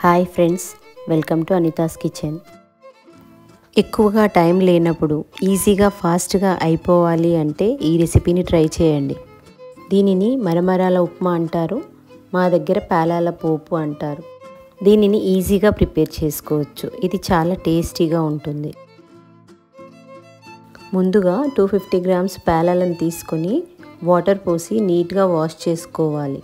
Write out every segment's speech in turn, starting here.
Hi friends, welcome to Anita's kitchen. ఎక్కువగా time లేనప్పుడు ఈజీగా ఫాస్ట్గా అయిపోవాలి అంటే ఈ రెసిపీని ట్రై చేయండి. దీనిని మరమరాల ఉప్మా అంటారు, మా దగ్గర పేలాల పోపు అంటారు. దీనిని ఈజీగా ప్రిపేర్ చేసుకోవచ్చు. ఇది చాలా టేస్టీగా ఉంటుంది. ముందుగా 250 గ్రామ్స్ పేలాలను తీసుకొని వాటర్ పోసి నీట్గా వాష్ చేసుకోవాలి.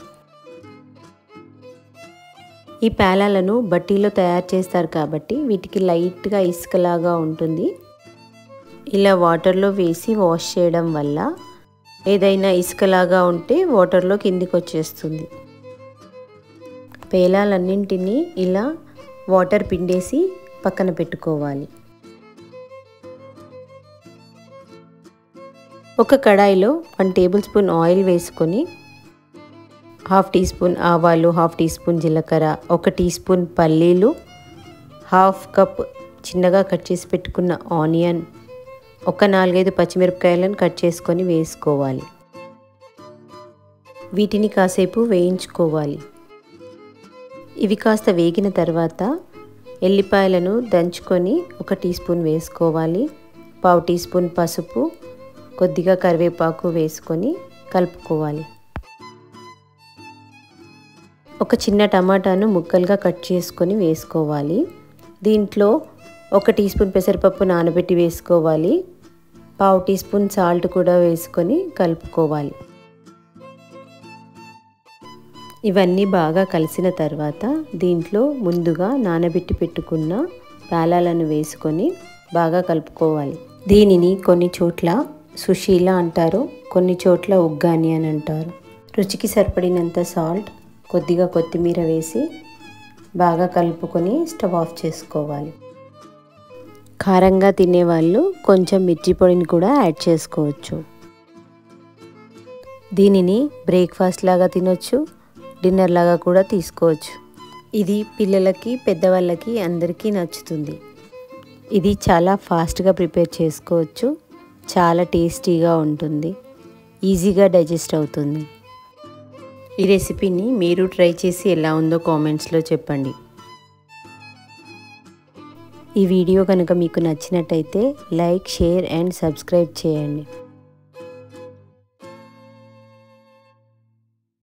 ఈ పేలాలను బట్టీలో తయారు చేస్తారు కాబట్టి వీటికి లైట్గా ఇసుకలాగా ఉంటుంది. ఇలా వాటర్లో వేసి వాష్ చేయడం వల్ల ఏదైనా ఇసుకలాగా ఉంటే వాటర్లో కిందికి వచ్చేస్తుంది. పేలాలన్నింటినీ ఇలా వాటర్ పిండేసి పక్కన పెట్టుకోవాలి. ఒక కడాయిలో 1 టేబుల్ స్పూన్ ఆయిల్ వేసుకొని 1/2 టీ స్పూన్ ఆవాలు, 1/2 టీ స్పూన్ జీలకర్ర, 1 టీ స్పూన్ పల్లీలు, 1/2 కప్ చిన్నగా కట్ చేసి పెట్టుకున్న ఆనియన్, 4-5 పచ్చిమిరపకాయలను కట్ చేసుకొని వేసుకోవాలి. వీటిని కాసేపు వేయించుకోవాలి. ఇవి కాస్త వేగిన తర్వాత ఎల్లిపాయలను దంచుకొని 1 టీ స్పూన్ వేసుకోవాలి. 1/2 టీ స్పూన్ పసుపు, కొద్దిగా కరివేపాకు వేసుకొని కలుపుకోవాలి. ఒక చిన్న టమాటాను ముక్కలుగా కట్ చేసుకొని వేసుకోవాలి. దీంట్లో 1 టీ స్పూన్ పెసరపప్పు నానబెట్టి వేసుకోవాలి. 1/2 టీ స్పూన్ సాల్ట్ కూడా వేసుకొని కలుపుకోవాలి. ఇవన్నీ బాగా కలిసిన తర్వాత దీంట్లో ముందుగా నానబెట్టి పెట్టుకున్న పేలాలను వేసుకొని బాగా కలుపుకోవాలి. దీనిని కొన్ని చోట్ల సుశీల అంటారు, కొన్ని చోట్ల ఉగ్గాని అని అంటారు. రుచికి సరిపడినంత సాల్ట్, కొద్దిగా కొత్తిమీర వేసి బాగా కలుపుకొని స్టవ్ ఆఫ్ చేసుకోవాలి. కారంగా తినేవాళ్ళు కొంచెం మిర్చి పొడిని కూడా యాడ్ చేసుకోవచ్చు. దీనిని బ్రేక్ఫాస్ట్ లాగా తినొచ్చు, డిన్నర్ లాగా కూడా తీసుకోవచ్చు. ఇది పిల్లలకి, పెద్దవాళ్ళకి అందరికీ నచ్చుతుంది. ఇది చాలా ఫాస్ట్గా ప్రిపేర్ చేసుకోవచ్చు. చాలా టేస్టీగా ఉంటుంది. ఈజీగా డైజెస్ట్ అవుతుంది. ఈ రెసిపీని మీరు ట్రై చేసి ఎలా ఉందో కామెంట్స్లో చెప్పండి. ఈ వీడియో కనుక మీకు నచ్చినట్టయితే లైక్, షేర్ అండ్ సబ్స్క్రైబ్ చేయండి.